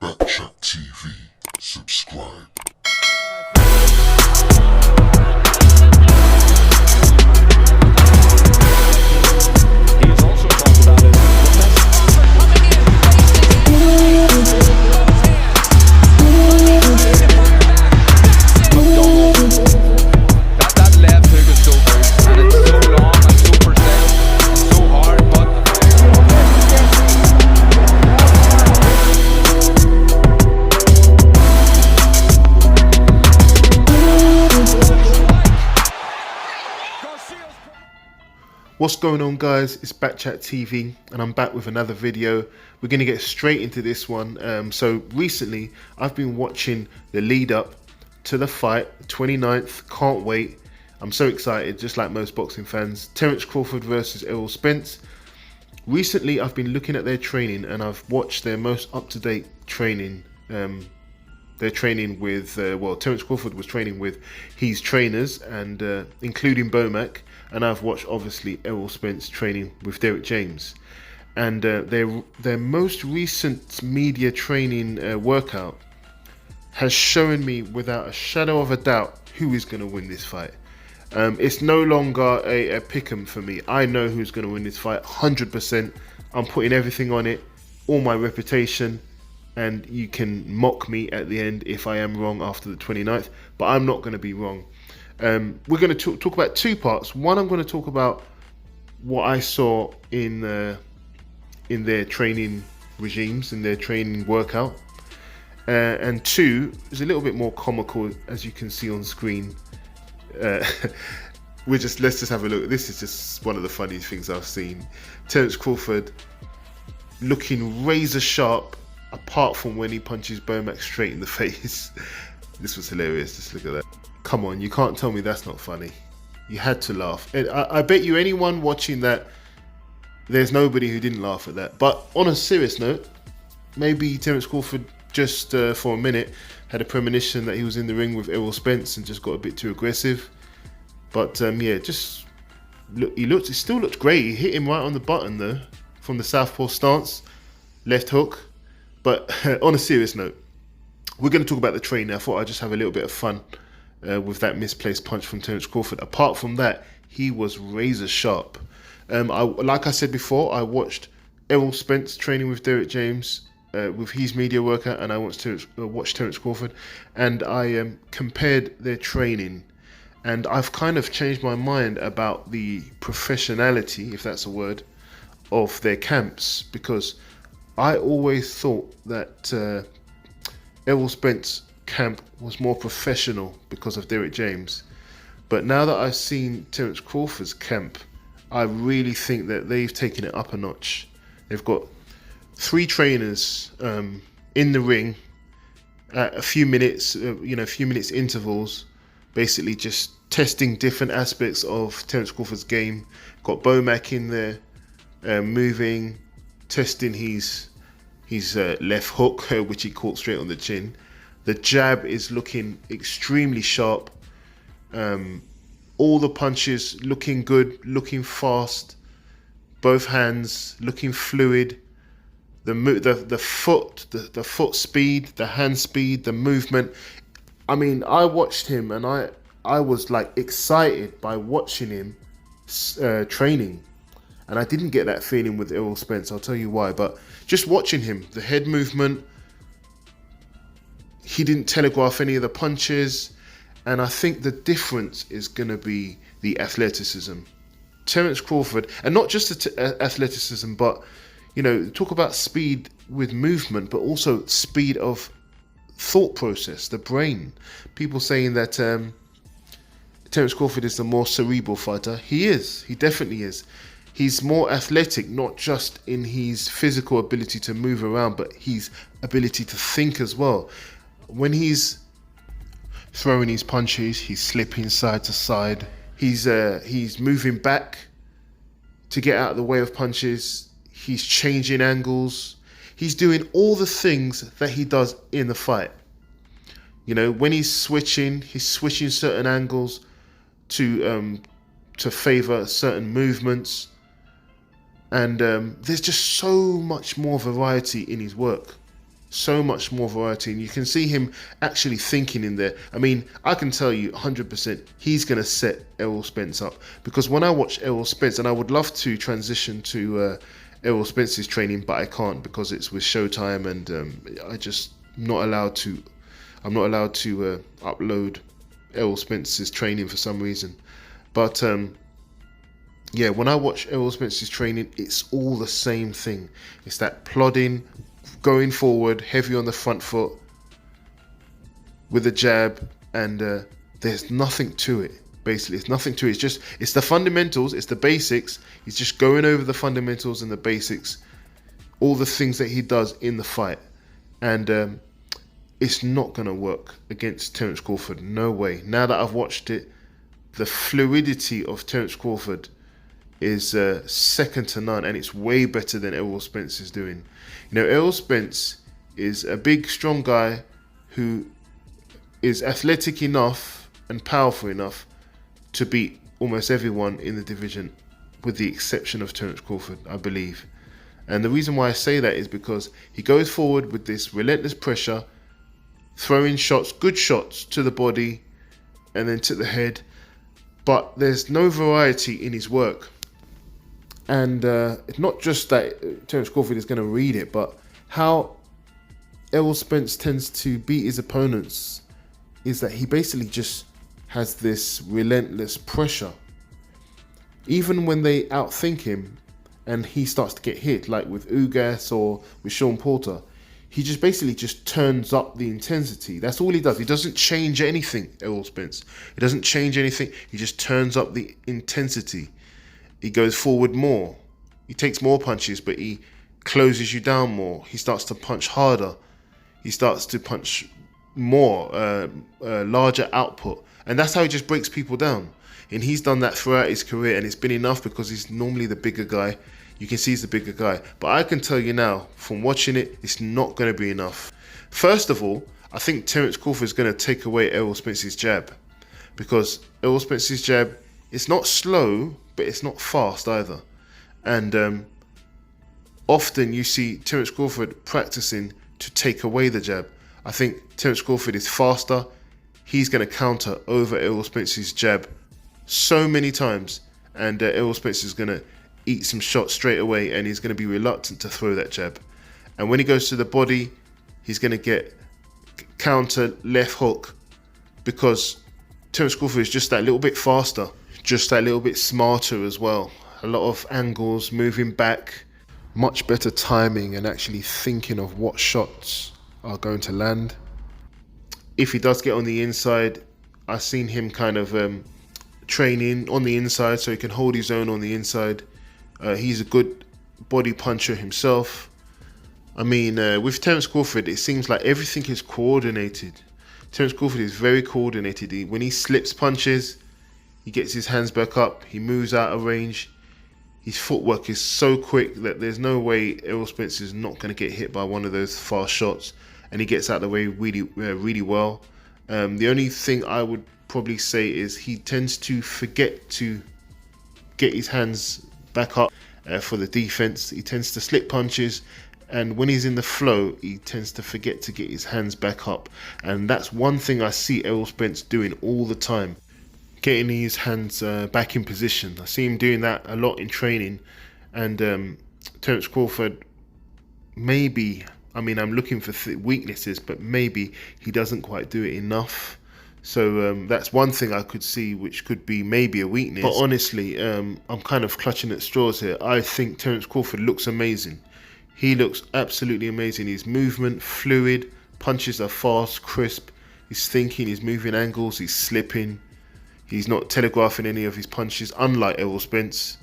Backchat TV. Subscribe. He has also talked about it. That left hook is so good, and it's so long and so precise and so hard, but What's going on, guys? It's Backchat TV and I'm back with another video. We're going to get straight into this one. So recently I've been watching the lead up to the fight, 29th. Can't wait. I'm so excited, just like most boxing fans. Terence Crawford versus Errol Spence. Recently I've been looking at their training and I've watched their most up-to-date training. They're training with, Terence Crawford was training with his trainers, and including Bomac, and I've watched obviously Errol Spence training with Derek James, and their most recent media training workout has shown me without a shadow of a doubt who is going to win this fight. It's no longer a pick'em for me. I know who's going to win this fight 100%. I'm putting everything on it, all my reputation. And you can mock me at the end if I am wrong after the 29th, but I'm not going to be wrong. We're going to talk about two parts. One, I'm going to talk about what I saw in their training regimes, in their training workout. And two, is a little bit more comical, as you can see on screen. Let's just have a look. This is just one of the funniest things I've seen. Terence Crawford looking razor sharp, apart from when he punches Bomac straight in the face. This was hilarious. Just look at that. Come on, you can't tell me that's not funny. You had to laugh. And I bet you anyone watching that, there's nobody who didn't laugh at that. But on a serious note, maybe Terence Crawford just for a minute had a premonition that he was in the ring with Errol Spence and just got a bit too aggressive. But yeah, just look. He still looked great. He hit him right on the button though, from the southpaw stance, left hook. But on a serious note, we're going to talk about the training. I thought I'd just have a little bit of fun with that misplaced punch from Terence Crawford. Apart from that, he was razor sharp. Like I said before, I watched Errol Spence training with Derek James with his media workout, and I watched Terence Crawford, and I compared their training. And I've kind of changed my mind about the professionality, if that's a word, of their camps, because I always thought that Errol Spence camp was more professional because of Derek James. But now that I've seen Terence Crawford's camp, I really think that they've taken it up a notch. They've got 3 trainers in the ring at a few minutes, intervals, basically just testing different aspects of Terence Crawford's game. Got Bomac in there, moving, testing his left hook, which he caught straight on the chin. The jab is looking extremely sharp. All the punches looking good, looking fast. Both hands looking fluid. The foot speed, the hand speed, the movement. I mean, I watched him and I was like excited by watching him training. And I didn't get that feeling with Errol Spence. I'll tell you why. But just watching him, the head movement, he didn't telegraph any of the punches. And I think the difference is going to be the athleticism. Terence Crawford, and not just the athleticism, but, talk about speed with movement, but also speed of thought process, the brain. People saying that Terence Crawford is the more cerebral fighter. He is. He definitely is. He's more athletic, not just in his physical ability to move around, but his ability to think as well. When he's throwing his punches, he's slipping side to side. He's moving back to get out of the way of punches. He's changing angles. He's doing all the things that he does in the fight. When he's switching certain angles to favor certain movements. And there's just so much more variety in his work. so much more variety, and you can see him actually thinking in there. I mean, I can tell you 100% he's going to set Errol Spence up, because when I watch Errol Spence, and I would love to transition to Errol Spence's training, but I can't because it's with Showtime, and I just I'm not allowed to upload Errol Spence's training for some reason. But yeah, when I watch Errol Spence's training, it's all the same thing. It's that plodding, going forward, heavy on the front foot with a jab, and there's nothing to it. Basically, it's nothing to it. It's the fundamentals, it's the basics. He's just going over the fundamentals and the basics, all the things that he does in the fight, and it's not going to work against Terence Crawford. No way. Now that I've watched it, the fluidity of Terence Crawford is second to none, and it's way better than Errol Spence is doing. You know, Errol Spence is a big, strong guy who is athletic enough and powerful enough to beat almost everyone in the division, with the exception of Terence Crawford, I believe. And the reason why I say that is because he goes forward with this relentless pressure, throwing shots, good shots to the body and then to the head, but there's no variety in his work. And it's not just that Terence Crawford is going to read it, but how Errol Spence tends to beat his opponents is that he basically just has this relentless pressure. Even when they outthink him and he starts to get hit, like with Ugas or with Sean Porter, he just basically just turns up the intensity. That's all he does. He doesn't change anything, Errol Spence. He doesn't change anything. He just turns up the intensity. He goes forward more. He takes more punches, but he closes you down more. He starts to punch harder. He starts to punch more, larger output. And that's how he just breaks people down. And he's done that throughout his career, and it's been enough because he's normally the bigger guy. You can see he's the bigger guy. But I can tell you now, from watching it, it's not going to be enough. First of all, I think Terence Crawford is going to take away Errol Spence's jab, because Errol Spence's jab, it's not slow, but it's not fast either. And often you see Terence Crawford practicing to take away the jab. I think Terence Crawford is faster. He's going to counter over Errol Spence's jab so many times, and Errol Spence is going to eat some shots straight away, and he's going to be reluctant to throw that jab. And when he goes to the body, he's going to get counter left hook, because Terence Crawford is just that little bit faster, just that little bit smarter as well. A lot of angles, moving back, much better timing, and actually thinking of what shots are going to land. If he does get on the inside, I've seen him kind of training on the inside so he can hold his own on the inside. He's a good body puncher himself. I mean, with Terence Crawford, it seems like everything is coordinated. Terence Crawford is very coordinated. When he slips punches, he gets his hands back up, he moves out of range. His footwork is so quick that there's no way Errol Spence is not going to get hit by one of those fast shots, and he gets out of the way really well. The only thing I would probably say is he tends to forget to get his hands back up for the defense. He tends to slip punches, and when he's in the flow, he tends to forget to get his hands back up. And that's one thing I see Errol Spence doing all the time, getting his hands back in position. I see him doing that a lot in training. And Terence Crawford, maybe, I mean, I'm looking for weaknesses, but maybe he doesn't quite do it enough. So that's one thing I could see, which could be maybe a weakness. But honestly, I'm kind of clutching at straws here. I think Terence Crawford looks amazing. He looks absolutely amazing. His movement, fluid, punches are fast, crisp. He's thinking, he's moving angles, he's slipping. He's not telegraphing any of his punches, unlike Errol Spence.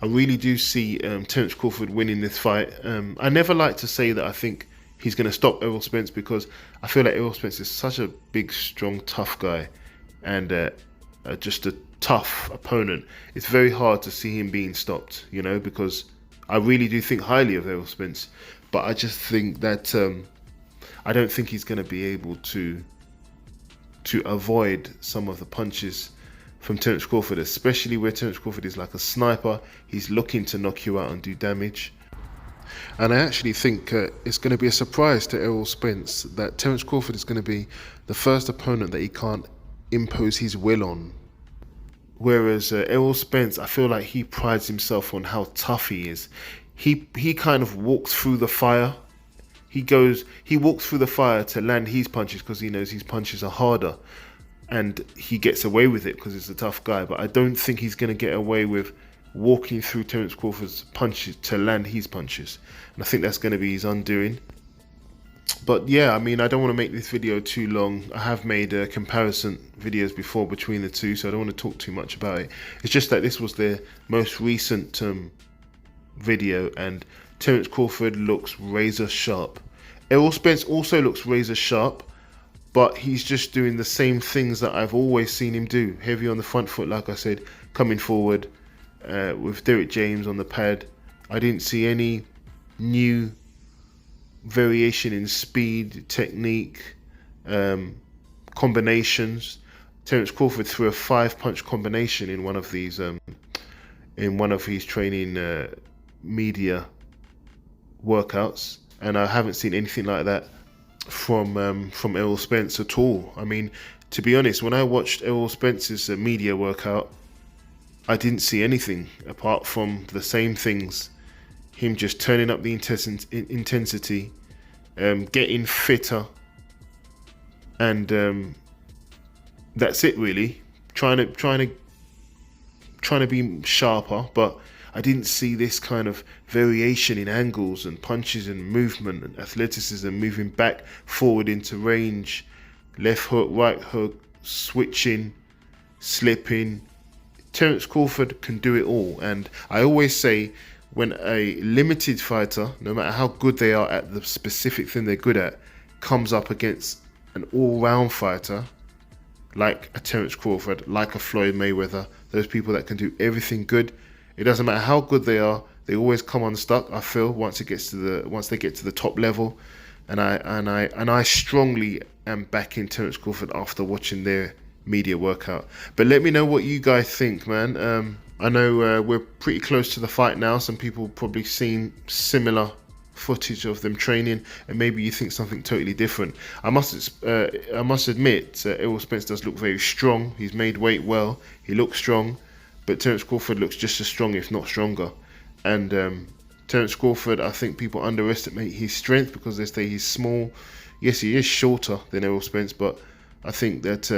I really do see Terence Crawford winning this fight. I never like to say that I think he's going to stop Errol Spence, because I feel like Errol Spence is such a big, strong, tough guy, and just a tough opponent. It's very hard to see him being stopped, you know, because I really do think highly of Errol Spence, but I just think that I don't think he's going to be able to avoid some of the punches from Terence Crawford, especially where Terence Crawford is like a sniper. He's looking to knock you out and do damage. And I actually think it's going to be a surprise to Errol Spence that Terence Crawford is going to be the first opponent that he can't impose his will on. Whereas Errol Spence, I feel like he prides himself on how tough he is. He kind of walks through the fire. He walks through the fire to land his punches because he knows his punches are harder. And he gets away with it because he's a tough guy. But I don't think he's going to get away with walking through Terence Crawford's punches to land his punches. And I think that's going to be his undoing. But yeah, I mean, I don't want to make this video too long. I have made comparison videos before between the two, so I don't want to talk too much about it. It's just that this was their most recent video, and Terence Crawford looks razor sharp. Errol Spence also looks razor sharp, but he's just doing the same things that I've always seen him do. Heavy on the front foot, like I said, coming forward with Derrick James on the pad. I didn't see any new variation in speed, technique, combinations. Terence Crawford threw a 5-punch combination in one of these, in one of his training media workouts, and I haven't seen anything like that from Errol Spence at all. I mean, to be honest, when I watched Errol Spence's media workout, I didn't see anything apart from the same things. Him just turning up the intensity, getting fitter, and that's it really. Trying to be sharper, but I didn't see this kind of variation in angles and punches and movement and athleticism, moving back, forward into range, left hook, right hook, switching, slipping. Terence Crawford can do it all, and I always say, when a limited fighter, no matter how good they are at the specific thing they're good at, comes up against an all-round fighter, like a Terence Crawford, like a Floyd Mayweather, those people that can do everything good, it doesn't matter how good they are, they always come unstuck, I feel, once they get to the top level. And I strongly am backing Terence Crawford after watching their media workout. But let me know what you guys think, man. I know we're pretty close to the fight now. Some people probably seen similar footage of them training, and maybe you think something totally different. I must admit, Errol Spence does look very strong. He's made weight well. He looks strong, but Terence Crawford looks just as strong, if not stronger. And Terence Crawford, I think people underestimate his strength because they say he's small. Yes, he is shorter than Errol Spence, but I think that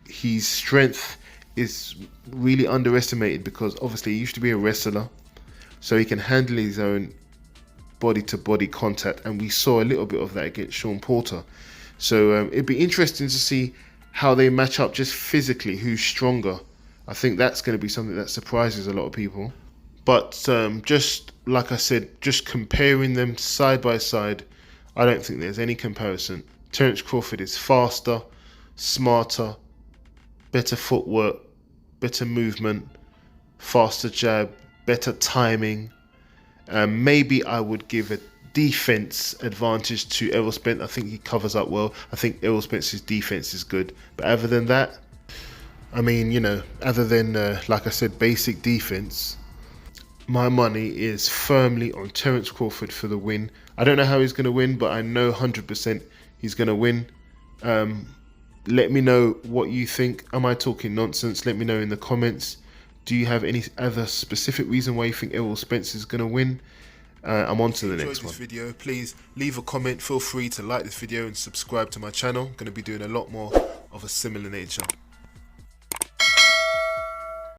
his strength is really underestimated because obviously he used to be a wrestler, so he can handle his own body-to-body contact, and we saw a little bit of that against Sean Porter. So it'd be interesting to see how they match up just physically, who's stronger. I think that's going to be something that surprises a lot of people. But just like I said, just comparing them side by side, I don't think there's any comparison. Terence Crawford is faster, smarter, better footwork, better movement, faster jab, better timing. Maybe I would give a defense advantage to Errol Spence. I think he covers up well. I think Errol Spence's defense is good. But other than that, I mean, you know, other than, like I said, basic defense, my money is firmly on Terence Crawford for the win. I don't know how he's going to win, but I know 100% he's going to win. Let me know what you think. Am I talking nonsense? Let me know in the comments. Do you have any other specific reason why you think Errol Spence is going to win? I'm on to the next one. If you enjoyed this video, please leave a comment. Feel free to like this video and subscribe to my channel. I'm going to be doing a lot more of a similar nature.